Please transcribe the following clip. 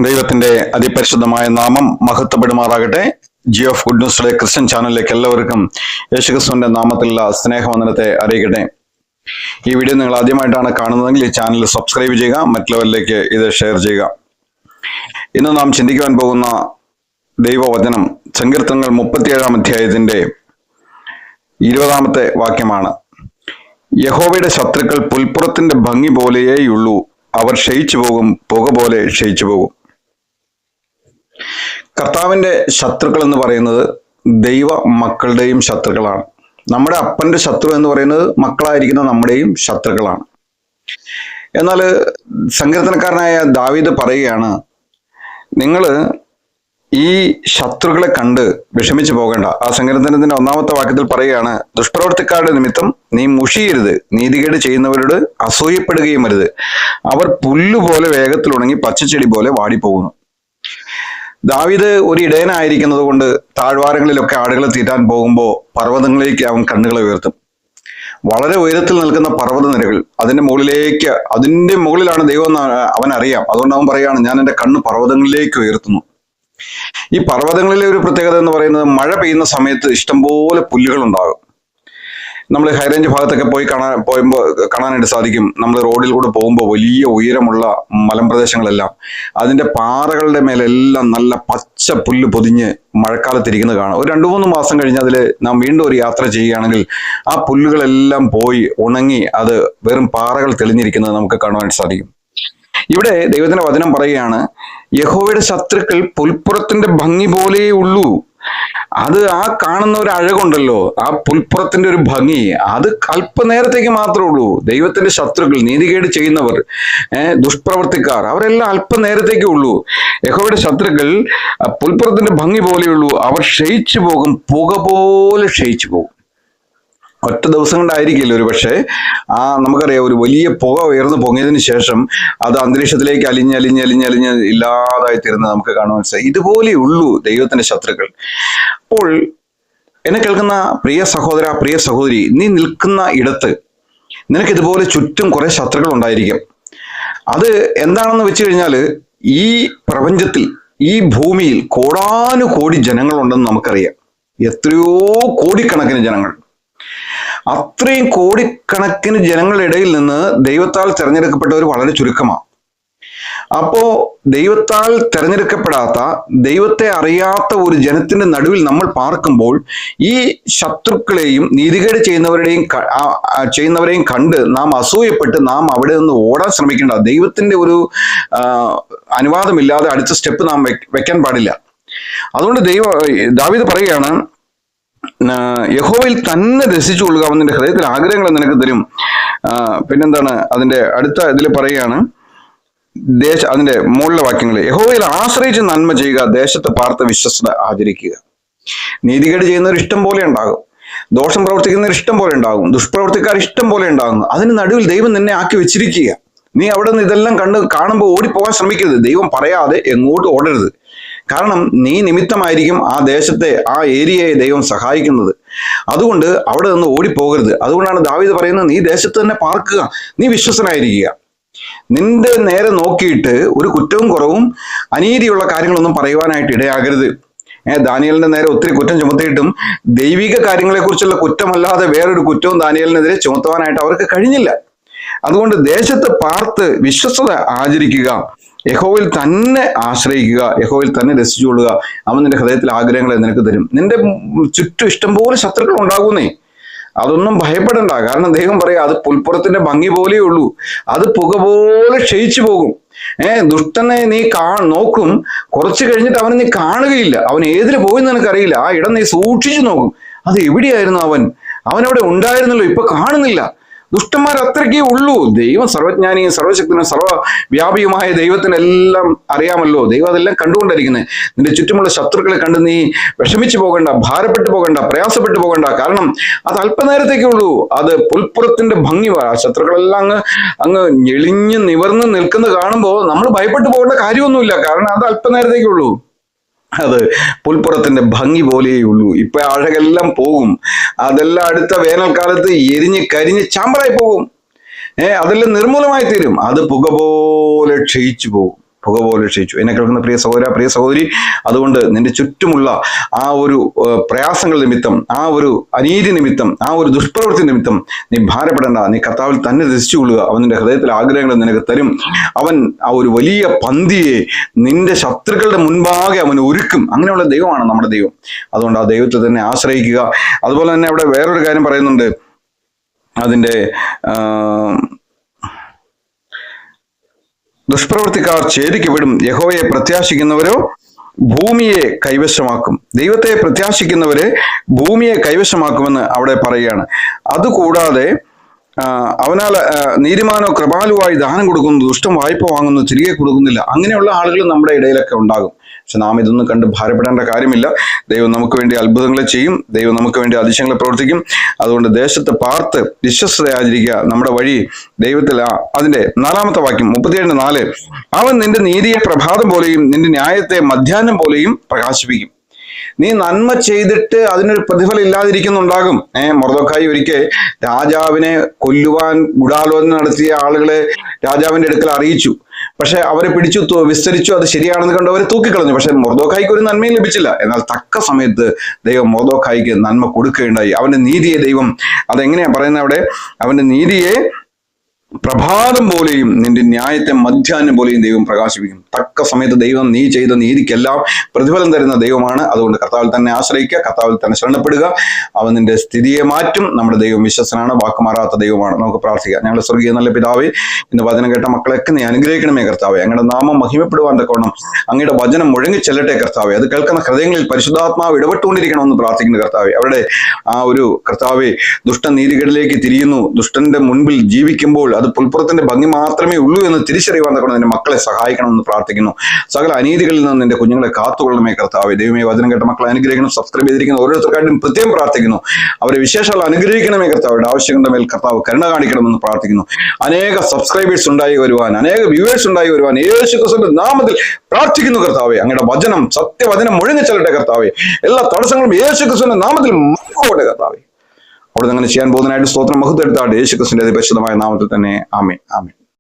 ദൈവത്തിന്റെ അതിപരിശുദ്ധമായ നാമം മഹത്വപ്പെടുമാറാകട്ടെ. Jio of good ന്യൂസിലെ Christian ചാനലിലേക്ക് എല്ലാവർക്കും യേശുക്രിസ്തുവിന്റെ നാമത്തിലുള്ള സ്നേഹവന്ദനത്തെ അറിയിക്കട്ടെ. ഈ വീഡിയോ നിങ്ങൾ ആദ്യമായിട്ടാണ് കാണുന്നതെങ്കിൽ ഈ ചാനൽ സബ്സ്ക്രൈബ് ചെയ്യുക, മറ്റുള്ളവരിലേക്ക് ഇത് ഷെയർ ചെയ്യുക. ഇന്ന് നാം ചിന്തിക്കുവാൻ പോകുന്ന ദൈവവചനം സങ്കീർത്തനങ്ങൾ 37 അധ്യായത്തിന്റെ 20 വാക്യമാണ്. യഹോവയുടെ ശത്രുക്കൾ പുൽപ്പുറത്തിന്റെ ഭംഗി പോലെയേയുള്ളൂ, അവർ ക്ഷയിച്ചു പോകും, പുക പോലെ ക്ഷയിച്ചു പോകും. കർത്താവിന്റെ ശത്രുക്കൾ എന്ന് പറയുന്നത് ദൈവ മക്കളുടെയും ശത്രുക്കളാണ്. നമ്മുടെ അപ്പന്റെ ശത്രു എന്ന് പറയുന്നത് മക്കളായിരിക്കുന്ന നമ്മുടെയും ശത്രുക്കളാണ്. എന്നാൽ സങ്കീർത്തനക്കാരനായ ദാവീദ് പറയുകയാണ്, നിങ്ങൾ ഈ ശത്രുക്കളെ കണ്ട് വിഷമിച്ചു പോകേണ്ട. ആ സങ്കീർത്തനത്തിന്റെ 1 വാക്യത്തിൽ പറയുകയാണ്, ദുഷ്പ്രവർത്തിക്കാരുടെ നിമിത്തം നീ മുഷിയരുത്, നീതികേട് ചെയ്യുന്നവരോട് അസൂയപ്പെടുകയും അരുത്. അവർ പുല്ലുപോലെ വേഗത്തിൽ ഉണങ്ങി പച്ചച്ചെടി പോലെ വാടിപ്പോകുന്നു. ദാവീദ് ഒരു ഇടയനായിരിക്കുന്നത് കൊണ്ട് താഴ്വാരങ്ങളിലൊക്കെ ആടുകളെ തീറ്റാൻ പോകുമ്പോൾ പർവ്വതങ്ങളിലേക്ക് അവൻ കണ്ണുകളെ ഉയർത്തും. വളരെ ഉയരത്തിൽ നിൽക്കുന്ന പർവ്വത നിരകൾ, അതിന്റെ മുകളിലാണ് ദൈവം എന്ന് അവൻ അറിയാം. അതുകൊണ്ട് അവൻ പറയുകയാണ്, ഞാൻ എൻ്റെ കണ്ണ് പർവ്വതങ്ങളിലേക്ക് ഉയർത്തുന്നു. ഈ പർവ്വതങ്ങളിലെ ഒരു പ്രത്യേകത എന്ന് പറയുന്നത്, മഴ പെയ്യുന്ന സമയത്ത് ഇഷ്ടംപോലെ പുല്ലുകൾ ഉണ്ടാകും. നമ്മൾ ഹൈറേഞ്ച് ഭാഗത്തൊക്കെ കാണാനായിട്ട് സാധിക്കും. നമ്മൾ റോഡിൽ കൂടെ പോകുമ്പോൾ വലിയ ഉയരമുള്ള മലമ്പ്രദേശങ്ങളെല്ലാം അതിന്റെ പാറകളുടെ മേലെല്ലാം നല്ല പച്ച പുല്ല് പൊതിഞ്ഞ് മഴക്കാലത്തിരിക്കുന്നത് കാണാം. ഒരു 2-3 മാസം കഴിഞ്ഞ് അതിൽ നാം വീണ്ടും ഒരു യാത്ര ചെയ്യുകയാണെങ്കിൽ ആ പുല്ലുകളെല്ലാം പോയി ഉണങ്ങി അത് വെറും പാറകൾ തെളിഞ്ഞിരിക്കുന്നത് നമുക്ക് കാണുവാനായിട്ട് സാധിക്കും. ഇവിടെ ദൈവത്തിന്റെ വചനം പറയുകയാണ്, യഹോവയുടെ ശത്രുക്കൾ പുൽപ്പുറത്തിന്റെ ഭംഗി പോലെയേ ഉള്ളൂ. അത് ആ കാണുന്ന ഒരു അഴകുണ്ടല്ലോ, ആ പുൽപ്പുറത്തിന്റെ ഒരു ഭംഗി, അത് അല്പനേരത്തേക്ക് മാത്രമേ ഉള്ളൂ. ദൈവത്തിന്റെ ശത്രുക്കൾ, നീതികേട് ചെയ്യുന്നവർ, ദുഷ്പ്രവർത്തിക്കാർ, അവരെല്ലാം അല്പനേരത്തേക്കേ ഉള്ളൂ. യഹോവയുടെ ശത്രുക്കൾ പുൽപ്പുറത്തിന്റെ ഭംഗി പോലെയുള്ളൂ, അവർ ക്ഷയിച്ചു പോകും, പുക പോലെ ക്ഷയിച്ചു പോകും. ഒറ്റ ദിവസം കൊണ്ടായിരിക്കില്ല ഒരു പക്ഷേ. നമുക്കറിയാം, ഒരു വലിയ പുക ഉയർന്നു പൊങ്ങിയതിന് ശേഷം അത് അന്തരീക്ഷത്തിലേക്ക് അലിഞ്ഞ് ഇല്ലാതായി തീരുന്നത് നമുക്ക് കാണുവാൻ സാധിക്കും. ഇതുപോലെയുള്ളൂ ദൈവത്തിന്റെ ശത്രുക്കൾ. അപ്പോൾ എന്നെ കേൾക്കുന്ന പ്രിയ സഹോദര, പ്രിയ സഹോദരി, നീ നിൽക്കുന്ന ഇടത്ത് നിനക്ക് ഇതുപോലെ ചുറ്റും കുറെ ശത്രുക്കൾ ഉണ്ടായിരിക്കും. അത് എന്താണെന്ന് വെച്ച് കഴിഞ്ഞാൽ, ഈ പ്രപഞ്ചത്തിൽ, ഈ ഭൂമിയിൽ കോടാനുകോടി ജനങ്ങളുണ്ടെന്ന് നമുക്കറിയാം. എത്രയോ കോടിക്കണക്കിന് ജനങ്ങൾ. അത്രയും കോടിക്കണക്കിന് ജനങ്ങളുടെ ഇടയിൽ നിന്ന് ദൈവത്താൽ തിരഞ്ഞെടുക്കപ്പെട്ടവർ വളരെ ചുരുക്കമാണ്. അപ്പോ ദൈവത്താൽ തിരഞ്ഞെടുക്കപ്പെടാത്ത, ദൈവത്തെ അറിയാത്ത ഒരു ജനത്തിന്റെ നടുവിൽ നമ്മൾ പാർക്കുമ്പോൾ ഈ ശത്രുക്കളെയും നീതികേട് ചെയ്യുന്നവരെയും കണ്ട് നാം അസൂയപ്പെട്ട് നാം അവിടെ നിന്ന് ഓടാൻ ശ്രമിക്കേണ്ട. ദൈവത്തിന്റെ ഒരു അനുവാദമില്ലാതെ അടുത്ത സ്റ്റെപ്പ് നാം വെക്കാൻ പാടില്ല. അതുകൊണ്ട് ദാവീദ് പറയുകയാണ്, യഹോവയിൽ തന്നെ രസിച്ചു കൊള്ളുക, അവൻ നിന്റെ ഹൃദയത്തിൽ ആഗ്രഹങ്ങൾ നിനക്ക് തരും. പിന്നെന്താണ് അതിന്റെ അടുത്ത ഇതിൽ പറയുകയാണ്, അതിന്റെ മുകളിലെ വാക്യങ്ങൾ, യഹോവയിൽ ആശ്രയിച്ച് നന്മ ചെയ്യുക, ദേശത്ത് പാർത്ത് വിശ്വസ്തത ആചരിക്കുക. നീതികേട് ചെയ്യുന്നവർ ഇഷ്ടം പോലെ ഉണ്ടാകും, ദോഷം പ്രവർത്തിക്കുന്നവർ ഇഷ്ടം പോലെ ഉണ്ടാകും, ദുഷ്പ്രവർത്തിക്കാർ ഇഷ്ടം പോലെ ഉണ്ടാകും. അതിന് നടുവിൽ ദൈവം നിന്നെ ആക്കി വെച്ചിരിക്കുക. നീ അവിടെ നിന്ന് ഇതെല്ലാം കാണുമ്പോൾ ഓടിപ്പോകാൻ ശ്രമിക്കരുത്. ദൈവം പറയാതെ എങ്ങോട്ട് ഓടരുത്. കാരണം നീ നിമിത്തമായിരിക്കും ആ ദേശത്തെ, ആ ഏരിയയെ ദൈവം സഹായിക്കുന്നത്. അതുകൊണ്ട് അവിടെ നിന്ന് ഓടിപ്പോകരുത്. അതുകൊണ്ടാണ് ദാവീദ് പറയുന്നത്, നീ ദേശത്ത് തന്നെ പാർക്കുക, നീ വിശ്വസനായിരിക്കുക. നിന്റെ നേരെ നോക്കിയിട്ട് ഒരു കുറ്റവും കുറവും അനീതിയുള്ള കാര്യങ്ങളൊന്നും പറയുവാനായിട്ട് ഇടയാകരുത്. ദാനിയേലിന്റെ നേരെ ഒത്തിരി കുറ്റം ചുമത്തിയിട്ടും ദൈവിക കാര്യങ്ങളെക്കുറിച്ചുള്ള കുറ്റമല്ലാതെ വേറൊരു കുറ്റവും ദാനിയേലിനെതിരെ ചുമത്തുവാനായിട്ട് അവർക്ക് കഴിഞ്ഞില്ല. അതുകൊണ്ട് ദേശത്ത് പാർത്ത് വിശ്വസ്തത ആചരിക്കുക, യഹോവയിൽ തന്നെ ആശ്രയിക്കുക, യഹോവയിൽ തന്നെ രസിച്ചുകൊള്ളുക, അവൻ നിന്റെ ഹൃദയത്തിൽ ആഗ്രഹങ്ങളെ നിനക്ക് തരും. നിന്റെ ചുറ്റും ഇഷ്ടംപോലെ ശത്രുക്കൾ ഉണ്ടാകുന്നേ, അതൊന്നും ഭയപ്പെടണ്ട. കാരണം ദൈവം പറയാ, അത് പുൽപ്പുറത്തിന്റെ ഭംഗി പോലെയേ ഉള്ളൂ, അത് പുക പോലെ ക്ഷയിച്ചു പോകും. ദുഷ്ടനെ നീ നോക്കും, കുറച്ച് കഴിഞ്ഞിട്ട് അവനെ നീ കാണുകയില്ല. അവൻ ഏതിൽ പോയെന്ന് നിനക്കറിയില്ല. ആ ഇടം നീ സൂക്ഷിച്ചു നോക്കും, അത് എവിടെയായിരുന്നു അവനവിടെ ഉണ്ടായിരുന്നല്ലോ, ഇപ്പൊ കാണുന്നില്ല. ദുഷ്ടന്മാർ അത്രയ്ക്കേ ഉള്ളൂ. ദൈവം സർവജ്ഞാനിയും സർവശക്തനും സർവ്വവ്യാപിയുമായ ദൈവത്തിനെല്ലാം അറിയാമല്ലോ. ദൈവം അതെല്ലാം കണ്ടുകൊണ്ടിരിക്കുന്നത്. നിന്റെ ചുറ്റുമുള്ള ശത്രുക്കളെ കണ്ട് നീ വിഷമിച്ചു പോകണ്ട, ഭാരപ്പെട്ടു പോകണ്ട, പ്രയാസപ്പെട്ടു പോകണ്ട. കാരണം അത് അല്പനേരത്തേക്കേ ഉള്ളൂ. അത് പുൽപ്പുറത്തിന്റെ ഭംഗി. ശത്രുക്കളെല്ലാം അങ്ങ് ഞെളിഞ്ഞ് നിവർന്ന് നിൽക്കുന്നത് കാണുമ്പോൾ നമ്മൾ ഭയപ്പെട്ടു പോകേണ്ട കാര്യമൊന്നുമില്ല. കാരണം അത് അല്പനേരത്തേക്കേ ഉള്ളൂ. അത് പുൽപ്പുറത്തിന്റെ ഭംഗി പോലെയുള്ളൂ. ഇപ്പൊ അഴകെല്ലാം പോകും. അതെല്ലാം അടുത്ത വേനൽക്കാലത്ത് എരിഞ്ഞ് കരിഞ്ഞ് ചാമ്പലായി പോകും. അതെല്ലാം നിർമൂലമായി തീരും. അത് പുക പോലെ ക്ഷയിച്ചു പോകും. പുക പോലെ ക്ഷയിച്ചു. എന്നെ കേൾക്കുന്ന പ്രിയ സഹോദര, പ്രിയ സഹോദരി, അതുകൊണ്ട് നിന്റെ ചുറ്റുമുള്ള ആ ഒരു പ്രയാസങ്ങൾ നിമിത്തം, ആ ഒരു അനീതി നിമിത്തം, ആ ഒരു ദുഷ്പ്രവൃത്തി നിമിത്തം നീ ഭാരപ്പെടേണ്ട. നീ കർത്താവിൽ തന്നെ രസിച്ചുകൊള്ളുക. അവൻ നിന്റെ ഹൃദയത്തിലെ ആഗ്രഹങ്ങൾ നിനക്ക് തരും. അവൻ ആ ഒരു വലിയ പന്തിയെ നിന്റെ ശത്രുക്കളുടെ മുൻപാകെ അവൻ ഒരുക്കും. അങ്ങനെയുള്ള ദൈവമാണ് നമ്മുടെ ദൈവം. അതുകൊണ്ട് ആ ദൈവത്തെ തന്നെ ആശ്രയിക്കുക. അതുപോലെ തന്നെ അവിടെ വേറൊരു കാര്യം പറയുന്നുണ്ട്. അതിൻ്റെ ദുഷ്പ്രവൃത്തിക്കാർ ചേരിക്ക് വിടും, യഹോവയെ പ്രത്യാശിക്കുന്നവരോ ഭൂമിയെ കൈവശമാക്കും. ദൈവത്തെ പ്രത്യാശിക്കുന്നവരെ ഭൂമിയെ കൈവശമാക്കുമെന്ന് അവിടെ പറയുകയാണ്. അതുകൂടാതെ അവനാൽ നീതിമാനോ കൃപാലുവായി ദാനം കൊടുക്കുന്നു, ദുഷ്ടം വായ്പ വാങ്ങുന്നു, തിരികെ കൊടുക്കുന്നില്ല. അങ്ങനെയുള്ള ആളുകൾ നമ്മുടെ ഇടയിലൊക്കെ ഉണ്ടാകും. പക്ഷെ നാം ഇതൊന്നും കണ്ട് ഭാരപ്പെടേണ്ട കാര്യമില്ല. ദൈവം നമുക്ക് വേണ്ടി അത്ഭുതങ്ങളെ ചെയ്യും. ദൈവം നമുക്ക് വേണ്ടി അതിശയങ്ങളെ പ്രവർത്തിക്കും. അതുകൊണ്ട് ദേശത്ത് പാർത്ത് വിശ്വസ്തയായിരിക്കുക. നമ്മുടെ വഴി ദൈവത്തിൽ. അതിന്റെ 4-ാമത്തെ വാക്യം 37:4, അവൻ നിന്റെ നീതിയെ പ്രഭാതം പോലെയും നിന്റെ ന്യായത്തെ മധ്യാഹ്നം പോലെയും പ്രകാശിപ്പിക്കും. നീ നന്മ ചെയ്തിട്ട് അതിനൊരു പ്രതിഫലം ഇല്ലാതിരിക്കുന്നുണ്ടാകും. മൊർദെഖായി ഒരിക്കൽ രാജാവിനെ കൊല്ലുവാൻ ഗൂഢാലോചന നടത്തിയ ആളുകളെ രാജാവിന്റെ അടുക്കൽ അറിയിച്ചു. പക്ഷെ അവരെ പിടിച്ചു വിസ്തരിച്ചു. അത് ശരിയാണെന്ന് കണ്ട് അവരെ തൂക്കിക്കളഞ്ഞു. പക്ഷെ മൊർദെഖായിക്ക് ഒരു നന്മയും ലഭിച്ചില്ല. എന്നാൽ തക്ക സമയത്ത് ദൈവം മൊർദെഖായിക്ക് നന്മ കൊടുക്കുകയുണ്ടായി. അവന്റെ നീതിയെ ദൈവം, അതെങ്ങനെയാ പറയുന്നത് അവിടെ, അവന്റെ നീതിയെ പ്രഭാതം പോലെയും നിന്റെ ന്യായത്തെ മധ്യാഹ്നം പോലെയും ദൈവം പ്രകാശിപ്പിക്കും. തക്ക സമയത്ത് ദൈവം നീ ചെയ്ത നീതിക്കെല്ലാം പ്രതിഫലം തരുന്ന ദൈവമാണ്. അതുകൊണ്ട് കർത്താവിൽ തന്നെ ആശ്രയിക്കുക, കർത്താവിൽ തന്നെ ശരണപ്പെടുക. അവൻ നിന്റെ സ്ഥിതിയെ മാറ്റും. നമ്മുടെ ദൈവം വിശ്വസനാണ്, വാക്കുമാറാത്ത ദൈവമാണ്. നമുക്ക് പ്രാർത്ഥിക്കാം. ഞങ്ങളുടെ സ്വർഗീയ നല്ല പിതാവേ, ഇന്ന് വചനം കേട്ട മക്കളെയൊക്കെ നീ അനുഗ്രഹിക്കണമേ കർത്താവേ. അങ്ങയുടെ നാമം മഹിമപ്പെടുവാൻ തക്കോണം അങ്ങയുടെ വചനം മുഴങ്ങി ചെല്ലട്ടെ കർത്താവേ. അത് കേൾക്കുന്ന ഹൃദയങ്ങളിൽ പരിശുദ്ധാത്മാവ് ഇടപെട്ടുകൊണ്ടിരിക്കണമെന്ന് പ്രാർത്ഥിക്കുന്നു കർത്താവേ. അവരുടെ ആ ഒരു കർത്താവേ ദുഷ്ടനീതികളിലേക്ക് തിരിയുന്നു. ദുഷ്ടന്റെ മുൻപിൽ ജീവിക്കുമ്പോൾ അത് പുൽപ്പുറത്തിന്റെ ഭംഗി മാത്രമേ ഉള്ളൂ എന്ന് തിരിച്ചറിയുവാൻ തക്കണം നിന്റെ മക്കളെ സഹായിക്കണമെന്ന് പ്രാർത്ഥിക്കുന്നു. സകല അനീതികളിൽ നിന്ന് നിന്റെ കുഞ്ഞുങ്ങളെ കാത്തുകൊള്ളണമേ കർത്താവേ. ദൈവമേ, വചനം കേട്ട മക്കളെ അനുഗ്രഹിക്കണം. സബ്സ്ക്രൈബ് ചെയ്തിരിക്കുന്ന ഓരോരുത്തർക്കായിട്ടും പ്രത്യേകം പ്രാർത്ഥിക്കുന്നു. അവരെ വിശേഷങ്ങൾ അനുഗ്രഹിക്കണമേ കർത്താവയുടെ ആവശ്യങ്ങളുടെ മേൽ കർത്താവ് കരുണ കാണിക്കണമെന്ന് പ്രാർത്ഥിക്കുന്നു. അനേക സബ്സ്ക്രൈബേഴ്സ് ഉണ്ടായി വരുവാൻ, അനേക വ്യൂവേഴ്സ് ഉണ്ടായി വരുവാൻ യേശു ക്രിസ്തുവിന്റെ നാമത്തിൽ പ്രാർത്ഥിക്കുന്നു കർത്താവേ. അങ്ങയുടെ വചനം, സത്യവചനം മുഴങ്ങിച്ചെല്ലട്ടെ കർത്താവേ. എല്ലാ തടസ്സങ്ങളും യേശു ക്രിസ്തുവിന്റെ നാമത്തിൽ മാറട്ടെ കർത്താവേ. അവിടെ അങ്ങനെ ചെയ്യാൻ പോകുന്നതിനായിട്ട് സ്തോത്രം, മഹത്വം എടുത്താട്ടെ. യേശു ക്രിസ്തുവിന്റെ അതിപരിശുദ്ധമായ നാമത്തിൽ തന്നെ. ആമേൻ, ആമേൻ.